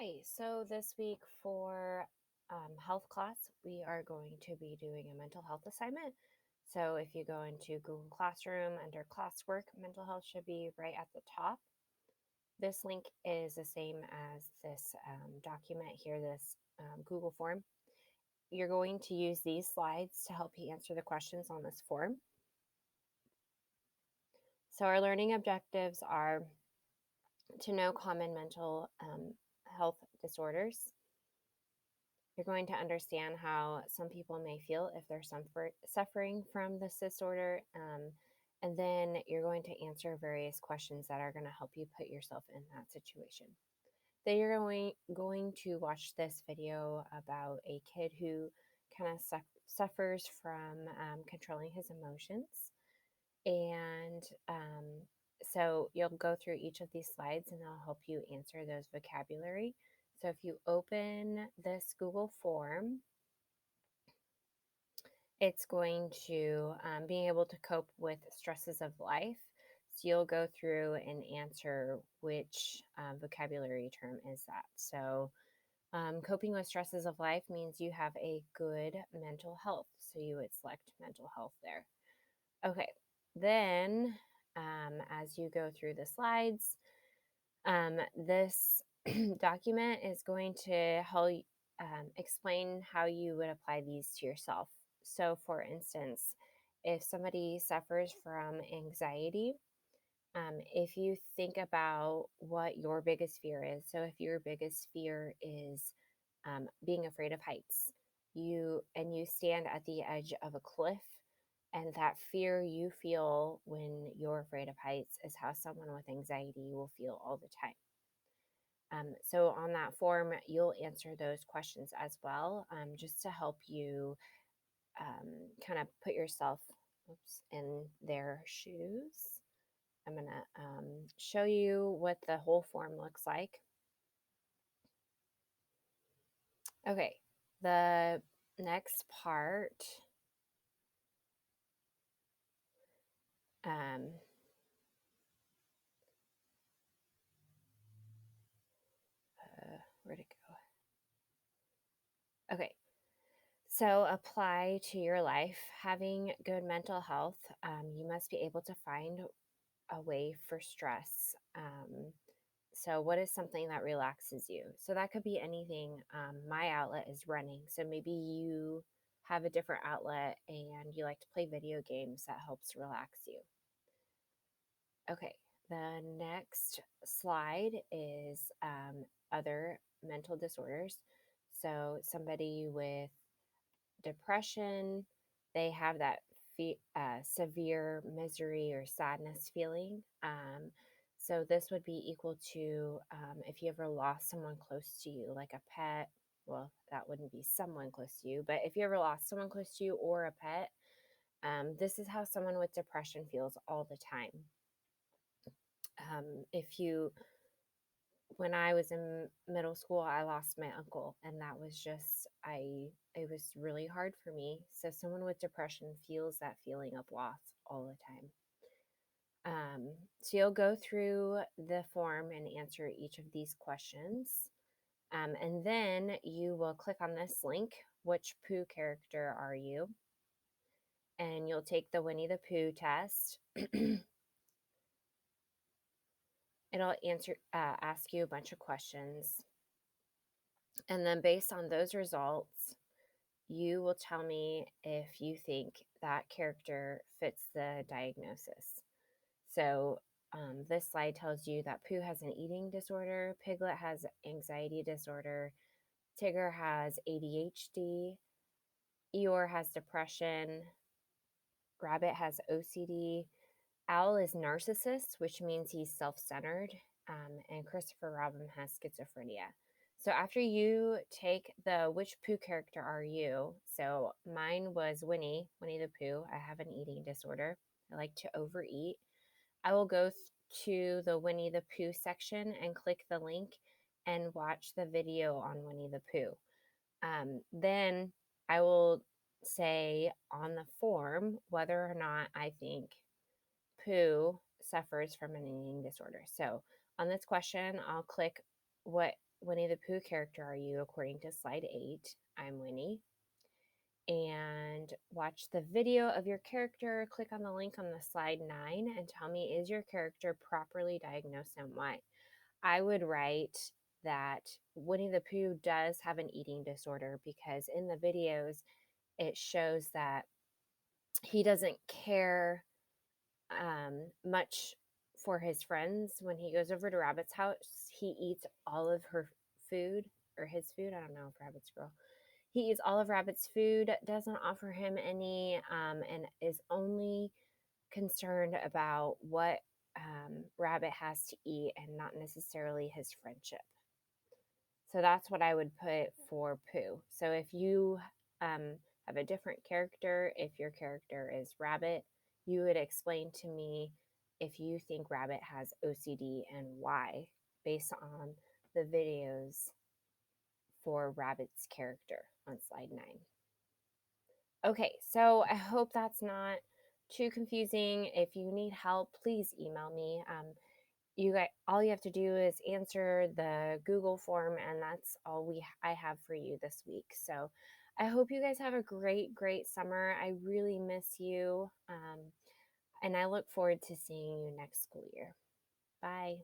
Hi, so this week for health class, we are going to be doing a mental health assignment. So if you go into Google Classroom under classwork, mental health should be right at the top. This link is the same as this document here, this Google form. You're going to use these slides to help you answer the questions on this form. So our learning objectives are to know common mental health disorders. You're going to understand how some people may feel if they're suffering from this disorder. And then you're going to answer various questions that are going to help you put yourself in that situation. Then you're going to watch this video about a kid who kind of suffers from controlling his emotions. And so you'll go through each of these slides and they'll help you answer those vocabulary. So if you open this Google form, it's going to being able to cope with stresses of life. So you'll go through and answer which vocabulary term is that. So coping with stresses of life means you have a good mental health. So you would select mental health there. Okay, then as you go through the slides, this document is going to help explain how you would apply these to yourself. So, for instance, if somebody suffers from anxiety, if you think about what your biggest fear is, so if your biggest fear is being afraid of heights, you stand at the edge of a cliff, and that fear you feel when you're afraid of heights is how someone with anxiety will feel all the time. So on that form, you'll answer those questions as well, just to help you kind of put yourself in their shoes. I'm going to show you what the whole form looks like. Okay, the next part, um, where'd it go? Okay, so apply to your life. Having good mental health, you must be able to find a way for stress. So, what is something that relaxes you? So, that could be anything. My outlet is running. So, maybe you have a different outlet and you like to play video games that helps relax you. Okay, the next slide is other mental disorders. So, somebody with depression, they have that severe misery or sadness feeling. So this would be equal to if you ever lost someone close to you, like a pet. Well, that wouldn't be someone close to you, but if you ever lost someone close to you or a pet, this is how someone with depression feels all the time. If you When I was in middle school, I lost my uncle, and that was just it was really hard for me. So someone with depression feels that feeling of loss all the time. So you'll go through the form and answer each of these questions. And then you will click on this link, which Pooh character are you? And you'll take the Winnie the Pooh test. It'll ask you a bunch of questions. And then based on those results, you will tell me if you think that character fits the diagnosis. So, this slide tells you that Pooh has an eating disorder, Piglet has anxiety disorder, Tigger has ADHD, Eeyore has depression, Rabbit has OCD, Owl is narcissist, which means he's self centered, and Christopher Robin has schizophrenia. So after you take the which Pooh character are you? So mine was Winnie the Pooh. I have an eating disorder. I like to overeat. I will go to the Winnie the Pooh section and click the link and watch the video on Winnie the Pooh. Then I will say on the form whether or not I think Pooh suffers from an eating disorder. So on this question, I'll click what Winnie the Pooh character are you according to slide 8? I'm Winnie. And watch the video of your character. Click on the link on the slide 9 and tell me, is your character properly diagnosed and why? I would write that Winnie the Pooh does have an eating disorder because in the videos it shows that he doesn't care much for his friends. When he goes over to Rabbit's house, he eats all of her food or his food. I don't know if Rabbit's girl. He eats all of Rabbit's food, doesn't offer him any, and is only concerned about what Rabbit has to eat and not necessarily his friendship. So that's what I would put for Pooh. So if you have a different character, if your character is Rabbit, you would explain to me if you think Rabbit has OCD and why, based on the videos for Rabbit's character on slide 9. Okay, so I hope that's not too confusing. If you need help, please email me. All you have to do is answer the Google form, and that's all I have for you this week. So I hope you guys have a great summer. I really miss you, and I look forward to seeing you next school year. Bye.